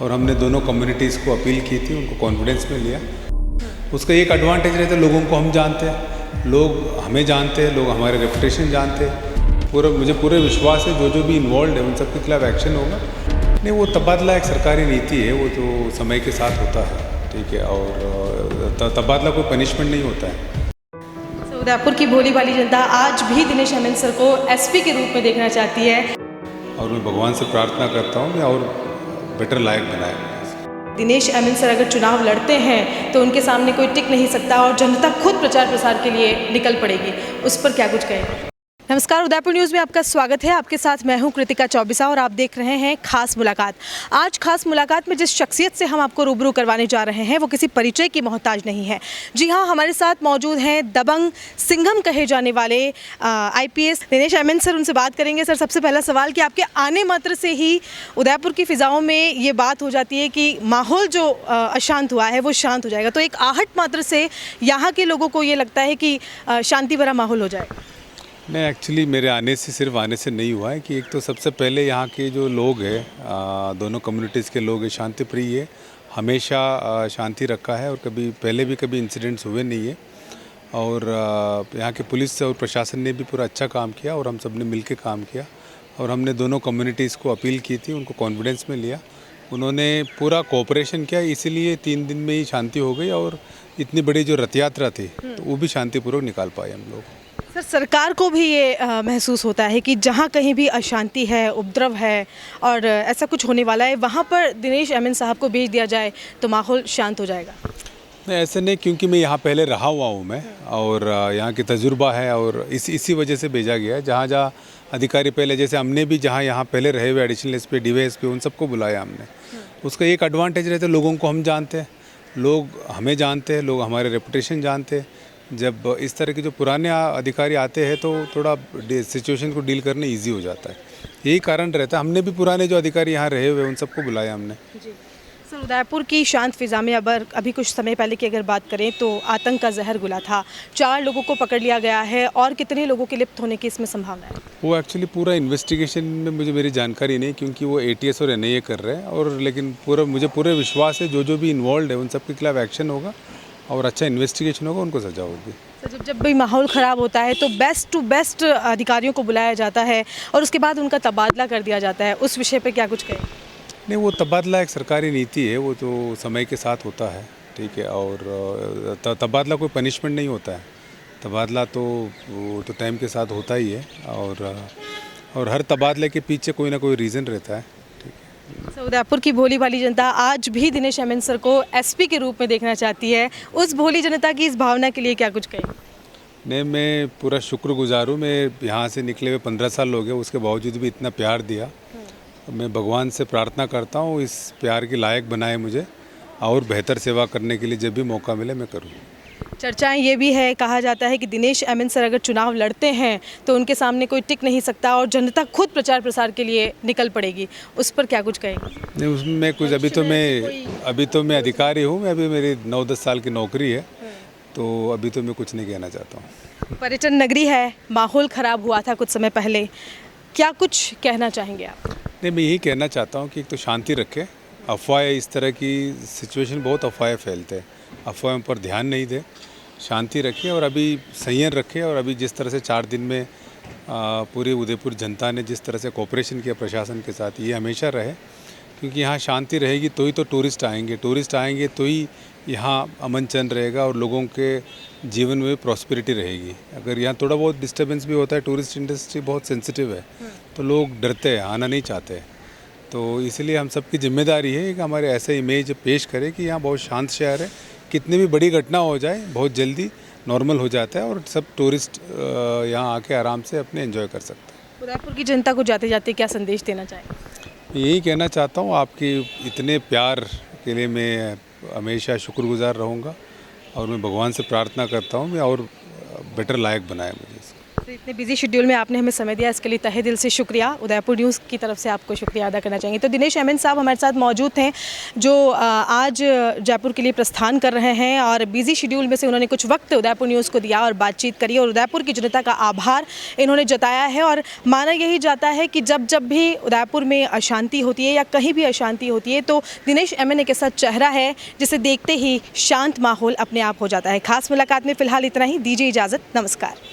और हमने दोनों कम्युनिटीज़ को अपील की थी, उनको कॉन्फिडेंस में लिया। उसका एक एडवांटेज रहता है, लोगों को हम जानते हैं, लोग हमें जानते हैं, लोग हमारे रेपुटेशन जानते हैं। मुझे पूरे विश्वास है जो भी इन्वॉल्व है उन सब के खिलाफ एक्शन होगा। नहीं, वो तबादला एक सरकारी नीति है, वो तो समय के साथ होता है, ठीक है। और तबादला कोई पनिशमेंट नहीं होता है। उदयपुर की भोली भाली जनता आज भी दिनेश एमएन सर को एसपी के रूप में देखना चाहती है और मैं भगवान से प्रार्थना करता हूँ कि और बेटर लायक बनाए। दिनेश एमएन सर अगर चुनाव लड़ते हैं तो उनके सामने कोई टिक नहीं सकता और जनता खुद प्रचार प्रसार के लिए निकल पड़ेगी। उस पर क्या कुछ कहेंगे? नमस्कार, उदयपुर न्यूज़ में आपका स्वागत है। आपके साथ मैं हूं कृतिका चौबिसा और आप देख रहे हैं खास मुलाकात। आज खास मुलाकात में जिस शख्सियत से हम आपको रूबरू करवाने जा रहे हैं वो किसी परिचय की मोहताज नहीं है। जी हां, हमारे साथ मौजूद हैं दबंग सिंघम कहे जाने वाले आईपीएस दिनेश एमएन सर। उनसे बात करेंगे। सर, सबसे पहला सवाल कि आपके आने मात्र से ही उदयपुर की फिजाओं में ये बात हो जाती है कि माहौल जो अशांत हुआ है वो शांत हो जाएगा, तो एक आहट मात्र से यहाँ के लोगों को ये लगता है कि शांति भरा माहौल हो जाएगा। नहीं, एक्चुअली मेरे सिर्फ आने से नहीं हुआ है कि एक तो सबसे पहले यहाँ के जो लोग हैं, दोनों कम्युनिटीज़ के लोग हैं, शांति प्रिय है, हमेशा शांति रखा है और पहले भी कभी इंसिडेंट्स हुए नहीं है। और यहाँ के पुलिस और प्रशासन ने भी पूरा अच्छा काम किया और हम सब ने मिल के काम किया। और हमने दोनों कम्युनिटीज़ को अपील की थी, उनको कॉन्फिडेंस में लिया, उन्होंने पूरा कोऑपरेशन किया, इसीलिए 3 दिन में ही शांति हो गई। और इतनी बड़ी जो रथ यात्रा थी तो वो भी शांतिपूर्वक निकाल पाए हम लोग। सर, सरकार को भी ये महसूस होता है कि जहाँ कहीं भी अशांति है, उपद्रव है और ऐसा कुछ होने वाला है, वहाँ पर दिनेश एमएन साहब को भेज दिया जाए तो माहौल शांत हो जाएगा? नहीं, ऐसे नहीं, क्योंकि मैं यहाँ पहले रहा हुआ हूँ मैं, और यहाँ की तजुर्बा है और इसी वजह से भेजा गया है। जहाँ जहाँ अधिकारी पहले, जैसे हमने भी जहाँ यहाँ पहले रहे हुए एडिशनल एसपी, डीवाईएसपी, उन सबको बुलाया हमने। उसका एक एडवांटेज रहता है, लोगों को हम जानते हैं, लोग हमें जानते हैं, लोग हमारे रेपुटेशन जानते हैं। जब इस तरह के जो पुराने अधिकारी आते हैं तो थोड़ा सिचुएशन को डील करना इजी हो जाता है, यही कारण रहता है। हमने भी पुराने जो अधिकारी यहाँ रहे हुए उन सबको बुलाया हमने। जी सर, उदयपुर की शांत फिजा में अभी कुछ समय पहले की अगर बात करें तो आतंक का जहर घुला था, 4 लोगों को पकड़ लिया गया है और कितने लोगों के लिप्त होने की इसमें संभावना है? वो एक्चुअली पूरा इन्वेस्टिगेशन में मेरी जानकारी नहीं, क्योंकि वो एटीएस और एनआईए कर रहे हैं। और लेकिन मुझे पूरे विश्वास है जो भी इन्वॉल्व है उन सब के खिलाफ एक्शन होगा और अच्छा इन्वेस्टिगेशन होगा, उनको सजा होगी। सर, जब भी माहौल ख़राब होता है तो बेस्ट टू बेस्ट अधिकारियों को बुलाया जाता है और उसके बाद उनका तबादला कर दिया जाता है, उस विषय पे क्या कुछ कहें? नहीं, वो तबादला एक सरकारी नीति है, वो तो समय के साथ होता है, ठीक है। और तबादला कोई पनिशमेंट नहीं होता है, तबादला तो वो तो टाइम के साथ होता ही है। और हर तबादले के पीछे कोई ना कोई रीज़न रहता है। सर, उदयपुर की भोली भाली जनता आज भी दिनेश एमएन सर को एसपी के रूप में देखना चाहती है। उस भोली जनता की इस भावना के लिए क्या कुछ कहें? नहीं, मैं पूरा शुक्रगुजार हूँ। मैं यहाँ से निकले हुए 15 साल हो गए, उसके बावजूद भी इतना प्यार दिया। मैं भगवान से प्रार्थना करता हूँ इस प्यार के लायक बनाए मुझे, और बेहतर सेवा करने के लिए जब भी मौका मिले मैं करूँ। चर्चाएं ये भी है, कहा जाता है कि दिनेश एमएन सर अगर चुनाव लड़ते हैं तो उनके सामने कोई टिक नहीं सकता और जनता खुद प्रचार प्रसार के लिए निकल पड़ेगी। उस पर क्या कुछ कहेंगे? नहीं, उसमें कुछ अभी तो मैं अधिकारी हूँ, मैं अभी मेरी 9-10 साल की नौकरी है, तो अभी तो मैं कुछ नहीं कहना चाहता हूँ। पर्यटन नगरी है, माहौल ख़राब हुआ था कुछ समय पहले, क्या कुछ कहना चाहेंगे आप? नहीं, मैं यही कहना चाहता हूँ कि एक तो शांति रखें, अफवाहें, इस तरह की सिचुएशन बहुत अफवाहें फैलते हैं, अफवाहों पर ध्यान नहीं दें, शांति रखें और अभी संयम रखें। और अभी जिस तरह से 4 दिन में पूरी उदयपुर जनता ने जिस तरह से कोऑपरेशन किया प्रशासन के साथ, ये हमेशा रहे, क्योंकि यहाँ शांति रहेगी तो ही तो टूरिस्ट आएंगे तो ही यहाँ अमन चैन रहेगा और लोगों के जीवन में प्रॉस्पेरिटी रहेगी। अगर यहाँ थोड़ा बहुत डिस्टर्बेंस भी होता है, टूरिस्ट इंडस्ट्री बहुत सेंसिटिव है, तो लोग डरते हैं, आना नहीं चाहते। तो इसलिए हम सबकी जिम्मेदारी है कि हमारे ऐसे इमेज पेश करें कि यहाँ बहुत शांत शहर है, कितनी भी बड़ी घटना हो जाए बहुत जल्दी नॉर्मल हो जाता है और सब टूरिस्ट यहाँ आके आराम से अपने एंजॉय कर सकते हैं। उदयपुर की जनता को जाते जाते क्या संदेश देना चाहेंगे? यही कहना चाहता हूँ, आपकी इतने प्यार के लिए मैं हमेशा शुक्रगुजार रहूँगा और मैं भगवान से प्रार्थना करता हूँ मैं और बेटर लायक बनाए मुझे। तो इतने बिजी शेड्यूल में आपने हमें समय दिया, इसके लिए तहे दिल से शुक्रिया। उदयपुर न्यूज़ की तरफ से आपको शुक्रिया अदा करना चाहेंगे। तो दिनेश एमएन साहब हमारे साथ मौजूद थे, जो आज जयपुर के लिए प्रस्थान कर रहे हैं और बिजी शेड्यूल में से उन्होंने कुछ वक्त उदयपुर न्यूज़ को दिया और बातचीत करी और उदयपुर की जनता का आभार इन्होंने जताया है। और माना यही जाता है कि जब जब भी उदयपुर में अशांति होती है या कहीं भी अशांति होती है तो दिनेश एमएन एक ऐसा चेहरा है जिसे देखते ही शांत माहौल अपने आप हो जाता है। खास मुलाकात में फ़िलहाल इतना ही, दीजिए इजाज़त, नमस्कार।